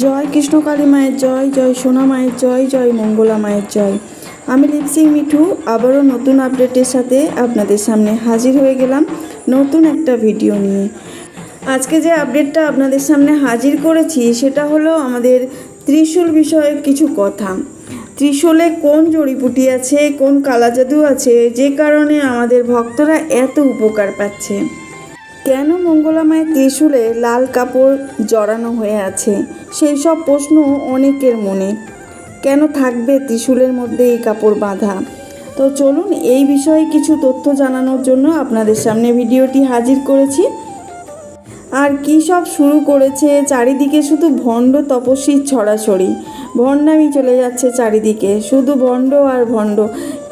জয় কৃষ্ণকালী মায়ের জয়, জয় সোনা মায়ের জয়, জয় মঙ্গলা মায়ের জয়। আমি লিপসিং মিঠু আবারও নতুন আপডেটের সাথে আপনাদের সামনে হাজির হয়ে গেলাম নতুন একটা ভিডিও নিয়ে। আজকে যে আপডেটটা আপনাদের সামনে হাজির করেছি সেটা হলো আমাদের ত্রিশূল বিষয়ে কিছু কথা। ত্রিশূলে কোন জড়িবুটি আছে, কোন কালাজাদু আছে, যে কারণে আমাদের ভক্তরা এত উপকার পাচ্ছে। কেন মঙ্গলা মায়ের ত্রিশূলে লাল কাপড় জড়ানো হয়ে আছে, সেই সব প্রশ্ন অনেকের মনে। কেন থাকবে ত্রিশূলের মধ্যে এই কাপড় বাঁধা? তো চলুন এই বিষয়ে কিছু তথ্য জানানোর জন্য আপনাদের সামনে ভিডিওটি হাজির করেছি। আর কী সব শুরু করেছে, চারিদিকে শুধু ভণ্ড তপস্বীর ছড়াছড়ি, ভণ্ডামি চলে যাচ্ছে চারিদিকে, শুধু ভণ্ড আর ভণ্ড।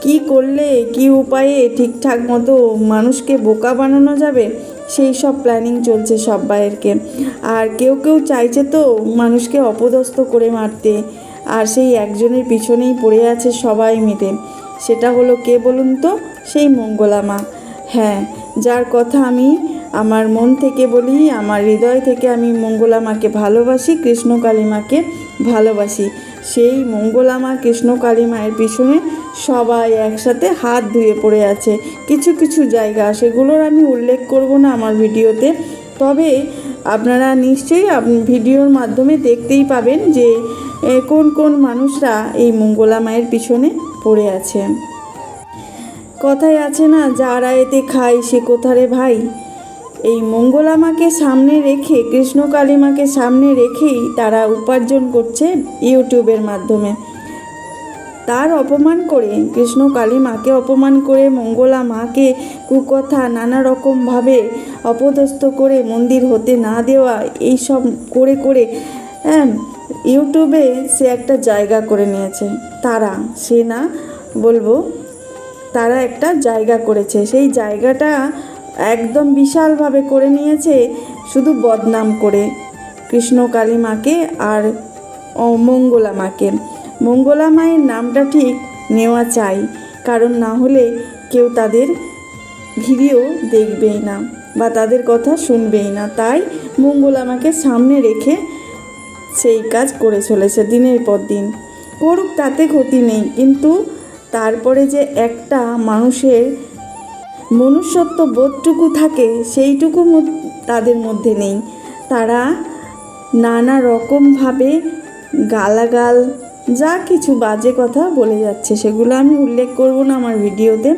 কি করলে, কি উপায়ে ঠিকঠাক মতো মানুষকে বোকা বানানো যাবে, সেই সব প্ল্যানিং চলছে সব বাইরকে। আর কেউ কেউ চাইছে তো মানুষকে অপদস্থ করে মারতে, আর সেই একজনের পিছনেই পড়ে আছে সবাই মিলে। সেটা হলো কে বলুন তো? সেই মঙ্গলা মা। হ্যাঁ, যার কথা আমি আমার মন থেকে বলি, আমার হৃদয় থেকে আমি মঙ্গলা মাকে ভালোবাসি, কৃষ্ণকালী মাকে ভালোবাসি। সেই মঙ্গলা মা, কৃষ্ণকালী মায়ের পিছনে সবাই একসাথে হাত ধুয়ে পড়ে আছে। কিছু কিছু জায়গা, সেগুলোর আমি উল্লেখ করব না আমার ভিডিওতে, তবে আপনারা নিশ্চয়ই ভিডিওর মাধ্যমে দেখতেই পাবেন যে কোন কোন মানুষরা এই মঙ্গলা মায়ের পিছনে পড়ে আছে। কথায় আছে না, যারা এতে খায় সে কোথারে ভাই। এই মঙ্গলা মাকে সামনে রেখে, কৃষ্ণকালী মাকে সামনে রেখেই তারা উপার্জন করছে ইউটিউবের মাধ্যমে। তার অপমান করে, কৃষ্ণকালী মাকে অপমান করে, মঙ্গলা মাকে কুকথা নানা রকমভাবে অপদস্থ করে, মন্দির হতে না দেওয়া, এই সব করে করে ইউটিউবে সে একটা জায়গা করে নিয়েছে। তারা, সে না বলবো, তারা একটা জায়গা করেছে। সেই জায়গাটা একদম বিশালভাবে করে নিয়েছে, শুধু বদনাম করে কৃষ্ণকালী মাকে আর মঙ্গলা মাকে। মঙ্গলা মায়ের নামটা ঠিক নেওয়া চাই, কারণ না হলে কেউ তাদের ভিডিও দেখবেই না বা তাদের কথা শুনবেই না। তাই মঙ্গলা মাকে সামনে রেখে সেই কাজ করে চলেছে দিনের পর দিন। করুক, তাতে ক্ষতি নেই, কিন্তু তারপরে যে একটা মানুষের মনুষ্যত্ব বোধটুকু থাকে, সেইটুকু তাদের মধ্যে নেই। তারা নানা রকমভাবে গালাগাল, যা কিছু বাজে কথা বলে যাচ্ছে, সেগুলো আমি উল্লেখ করব না আমার ভিডিওতে।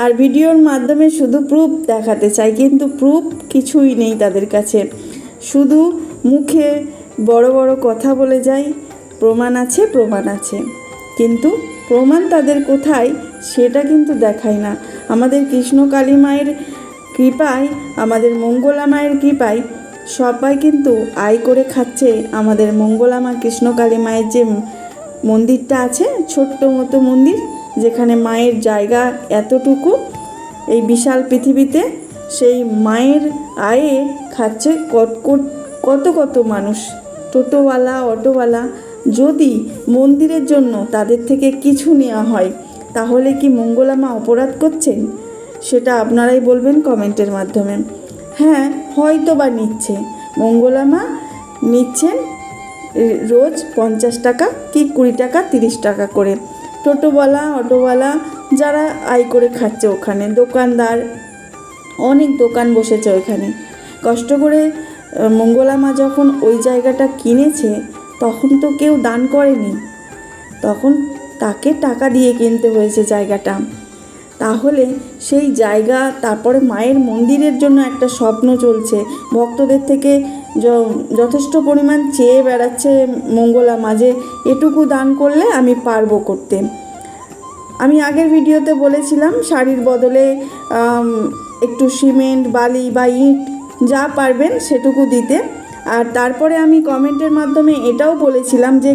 আর ভিডিওর মাধ্যমে শুধু প্রুফ দেখাতে চাই, কিন্তু প্রুফ কিছুই নেই তাদের কাছে। শুধু মুখে বড় বড় কথা বলে যায়, প্রমাণ আছে, প্রমাণ আছে, কিন্তু প্রমাণ তাদের কোথায় সেটা কিন্তু দেখায় না। আমাদের কৃষ্ণকালী মায়ের কৃপায়, আমাদের মঙ্গলা মায়ের কৃপায় সবাই কিন্তু আয় করে খাচ্ছে। আমাদের মঙ্গলা মা, কৃষ্ণকালী মায়ের যে মন্দিরটা আছে, ছোট্ট মতো মন্দির, যেখানে মায়ের জায়গা এতটুকু এই বিশাল পৃথিবীতে, সেই মায়ের আয়ে খাচ্ছে কত কত মানুষ, টোটোওয়ালা, অটোওয়ালা। যদি মন্দিরের জন্য তাদের থেকে কিছু নেওয়া হয়, তাহলে কি মঙ্গলা মা অপরাধ করছেন? সেটা আপনারাই বলবেন কমেন্টের মাধ্যমে। হ্যাঁ, হয়তো বা নিচ্ছে, মঙ্গলা মা নিচ্ছেন রোজ 50 টাকা কি 20 টাকা, 30 টাকা করে। টোটোওয়ালা, অটোওয়ালা যারা আয় করে খাচ্ছে, ওখানে দোকানদার, অনেক দোকান বসেছে ওইখানে। কষ্ট করে মঙ্গলা মা যখন ওই জায়গাটা কিনেছে, তখন তো কেউ দান করেনি, তখন তাকে টাকা দিয়ে কিনতে হয়েছে জায়গাটা। তাহলে সেই জায়গা, তারপরে মায়ের মন্দিরের জন্য একটা স্বপ্ন চলছে, ভক্তদের থেকে যথেষ্ট পরিমাণ চেয়ে বেড়াচ্ছে মঙ্গলা মা যে এটুকু দান করলে আমি পারবো করতে। আমি আগের ভিডিওতে বলেছিলাম শাড়ির বদলে একটু সিমেন্ট, বালি বা ইট যা পারবেন সেটুকু দিতে। আর তারপরে আমি কমেন্টের মাধ্যমে এটাও বলেছিলাম যে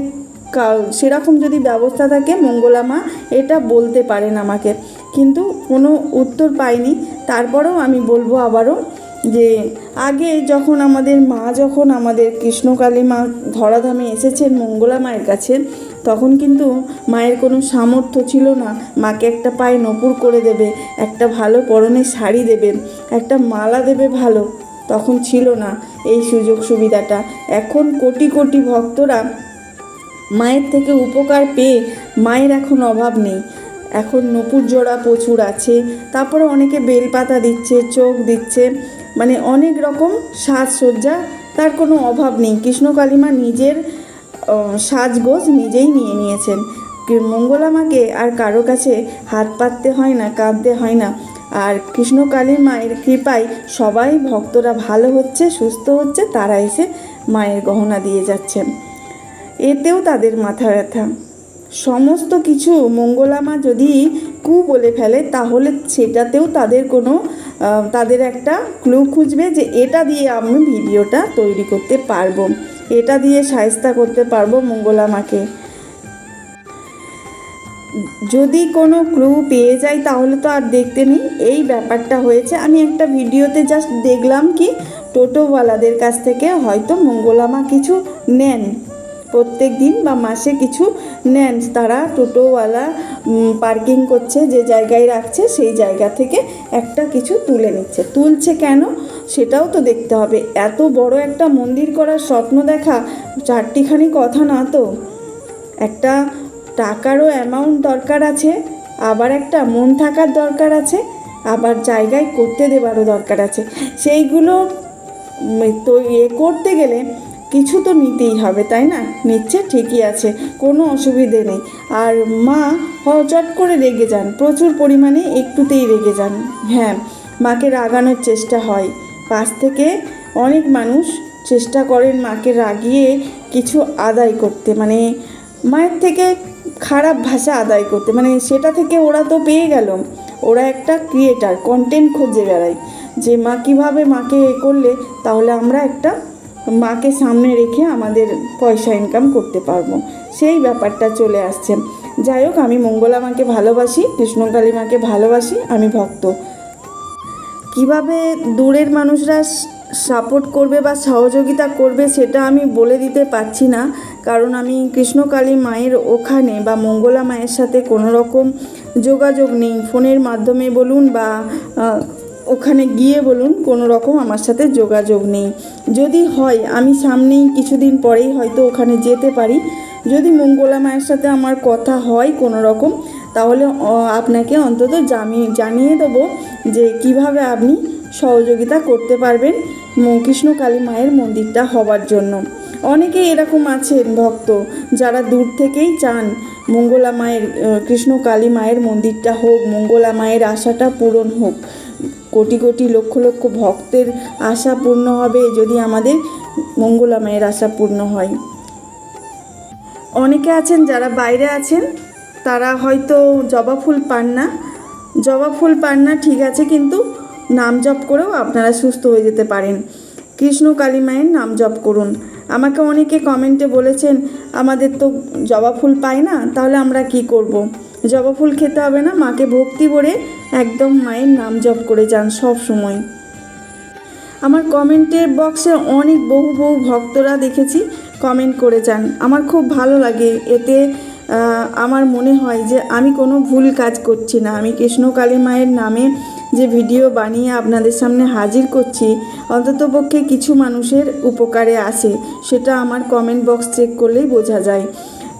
সেরকম যদি ব্যবস্থা থাকে মঙ্গলা মা এটা বলতে পারেন আমাকে, কিন্তু কোনো উত্তর পাইনি। তারপরেও আমি বলবো আবারও যে আগে যখন আমাদের কৃষ্ণকালী মা ধরাধামে এসেছেন মঙ্গলা মায়ের কাছে, তখন কিন্তু মায়ের কোনো সামর্থ্য ছিল না মাকে একটা পায়ে নপুর করে দেবে, একটা ভালো পরনে শাড়ি দেবে, একটা মালা দেবে ভালো, তখন ছিল না এই সুযোগ সুবিধাটা। এখন কোটি কোটি ভক্তরা মায়ের থেকে উপকার পেয়ে মায়ের এখন অভাব নেই। এখন নূপুর জোড়া প্রচুর আছে, তারপরে অনেকে বেলপাতা দিচ্ছে, চোখ দিচ্ছে, মানে অনেক রকম সাজসজ্জা, তার কোনো অভাব নেই। কৃষ্ণ কালীমা নিজের সাজগোজ নিজেই নিয়ে নিয়েছেন। মঙ্গলা মাকে আর কারো কাছে হাত পাততে হয় না, কাঁদতে হয় না। আর কৃষ্ণ কালী মায়ের কৃপায় সবাই ভক্তরা ভালো হচ্ছে, সুস্থ হচ্ছে, তারা এসে মায়ের গহনা দিয়ে যাচ্ছেন। এতেও তাদের মাথা ব্যথা। সমস্ত কিছু মঙ্গলা মা যদি বলে ফেলে তাহলে সেটাতেও তাদের একটা ক্লু খুঁজবে যে এটা দিয়ে আমি ভিডিওটা তৈরি করতে পারবো, এটা দিয়ে শায়েস্তা করতে পারবো মঙ্গলা মাকে। যদি কোনো ক্লু পেয়ে যাই তাহলে তো আর দেখতে নেই। এই ব্যাপারটা হয়েছে। আমি একটা ভিডিওতে জাস্ট দেখলাম কি টোটোওয়ালাদের কাছ থেকে হয়তো মঙ্গলা মা কিছু নেন, প্রত্যেক দিন বা মাসে কিছু নেন। তারা টোটোওয়ালা পার্কিং করছে, যে জায়গায় রাখছে সেই জায়গা থেকে একটা কিছু তুলে নিচ্ছে। তুলছে কেন সেটাও তো দেখতে হবে। এত বড় একটা মন্দির করার স্বপ্ন দেখা চারটিখানি কথা না তো। একটা টাকারও অ্যামাউন্ট দরকার আছে, আবার একটা মন থাকার দরকার আছে, আবার জায়গায় করতে দেওয়ারও দরকার আছে। সেইগুলো তো করতে গেলে কিছু তো নিতেই হবে, তাই না? নিচ্ছে, ঠিকই আছে, কোনো অসুবিধে নেই। আর মা চট করে রেগে যান, প্রচুর পরিমাণে, একটুতেই রেগে যান। হ্যাঁ, মাকে রাগানোর চেষ্টা হয়, পাশ থেকে অনেক মানুষ চেষ্টা করেন মাকে রাগিয়ে কিছু আদায় করতে, মানে মায়ের থেকে খারাপ ভাষা আদায় করতে। মানে সেটা থেকে ওরা তো পেয়ে গেল, ওরা একটা ক্রিয়েটার, কন্টেন্ট খুঁজে বেড়ায় যে মা কীভাবে মাকে করলে তাহলে আমরা একটা মাকে সামনে রেখে আমাদের পয়সা ইনকাম করতে পারবো, সেই ব্যাপারটা চলে আসছে। যাই হোক, আমি মঙ্গলা মাকে ভালোবাসি, কৃষ্ণকালী মাকে ভালোবাসি, আমি ভক্ত। কিভাবে দূরের মানুষরা সাপোর্ট করবে বা সহযোগিতা করবে সেটা আমি বলে দিতে পারছি না, কারণ আমি কৃষ্ণকালী মায়ের ওখানে বা মঙ্গলা মায়ের সাথে কোনো রকম যোগাযোগ নেই। ফোনের মাধ্যমে বলুন বা ওখানে গিয়ে বলুন, কোনো রকম আমার সাথে যোগাযোগ নেই। যদি হয় আমি সামনেই কিছুদিন পরেই হয়তো ওখানে যেতে পারি। যদি মঙ্গলা মায়ের সাথে আমার কথা হয় কোনো রকম, তাহলে আপনাকে অন্তত জানিয়ে দেবো যে কিভাবে আপনি সহযোগিতা করতে পারবেন কৃষ্ণকালী মায়ের মন্দিরটা হবার জন্য। অনেকেই এরকম আছেন ভক্ত যারা দূর থেকেই চান মঙ্গলা মায়ের, কৃষ্ণকালী মায়ের মন্দিরটা হোক, মঙ্গলা মায়ের আশাটা পূরণ হোক। কোটি কোটি লক্ষ লক্ষ ভক্তের আশা পূর্ণ হবে যদি আমাদের মঙ্গলা মায়ের আশা পূর্ণ হয়। অনেকে আছেন যারা বাইরে আছেন, তারা হয়তো জবা ফুল পান না, ঠিক আছে, কিন্তু নাম জপ করেও আপনারা সুস্থ হয়ে যেতে পারেন। কৃষ্ণকালী মায়ের নাম জপ করুন। আমাকে অনেকে কমেন্টে বলেছেন আমাদের তো জবা ফুল পাই না, তাহলে আমরা কি করব? জবা ফুল খেতে হবে না, মাকে ভক্তি ভরে একদম মায়ের নাম জপ করে যান সব সময়। আমার কমেন্টের বক্সে অনেক বহু ভক্তরা দেখেছি কমেন্ট করে যান, আমার খুব ভালো লাগে। এতে আমার মনে হয় যে আমি কোনো ভুল কাজ করছি না। আমি কৃষ্ণকালী মায়ের নামে যে ভিডিও বানিয়ে আপনাদের সামনে হাজির করছি, অন্ততপক্ষে কিছু মানুষের উপকারে আসে, সেটা আমার কমেন্ট বক্স চেক করলেই বোঝা যায়।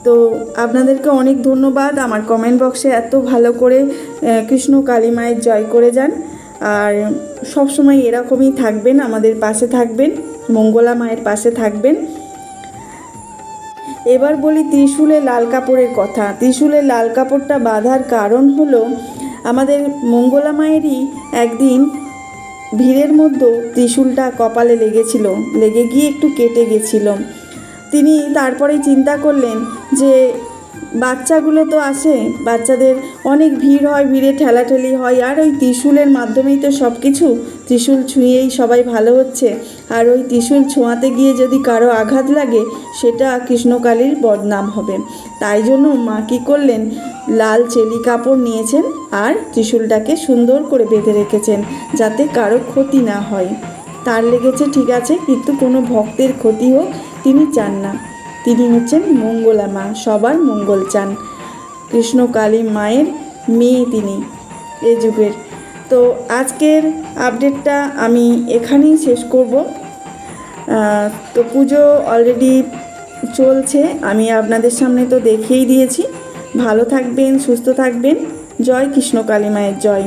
তো আপনাদেরকে অনেক ধন্যবাদ আমার কমেন্ট বক্সে এত ভালো করে কৃষ্ণকালী মায়ের জয় করে যান। আর সব সময় এরকমই থাকবেন, আমাদের পাশে থাকবেন, মঙ্গলা মায়ের পাশে থাকবেন। এবার বলি ত্রিশূলে লাল কাপড়ের কথা। ত্রিশূলে লাল কাপড়টা বাঁধার কারণ হলো আমাদের মঙ্গলা মায়েরই একদিন ভিড়ের মধ্যে ত্রিশূলটা কপালে লেগে গিয়ে একটু কেটে গেছিল। তিনি তারপরেই চিন্তা করলেন যে বাচ্চাগুলো তো আসে, বাচ্চাদের অনেক ভিড় হয়, ভিড়ে ঠেলাঠেলি হয়, আর ওই ত্রিশূলের মাধ্যমেই তো সব কিছু, ত্রিশূল ছুঁয়েই সবাই ভালো হচ্ছে। আর ওই ত্রিশূল ছোঁয়াতে গিয়ে যদি কারো আঘাত লাগে সেটা কৃষ্ণকালীর বদনাম হবে। তাই জন্য মা কী করলেন, লাল চেলি কাপড় নিয়েছেন আর ত্রিশূলটাকে সুন্দর করে বেঁধে রেখেছেন যাতে কারো ক্ষতি না হয়। তার লেগেছে ঠিক আছে, কিন্তু কোনো ভক্তের ক্ষতি হোক তিনি চান না। তিনি হচ্ছেন মঙ্গলা মা, সবার মঙ্গল চান। কৃষ্ণকালী মায়ের মেয়ে তিনি এ যুগের। তো আজকের আপডেটটা আমি এখানেই শেষ করব। তো পুজো অলরেডি চলছে, আমি আপনাদের সামনে তো দেখিয়েই দিয়েছি। ভালো থাকবেন, সুস্থ থাকবেন। জয় কৃষ্ণ কালী মায়ের জয়।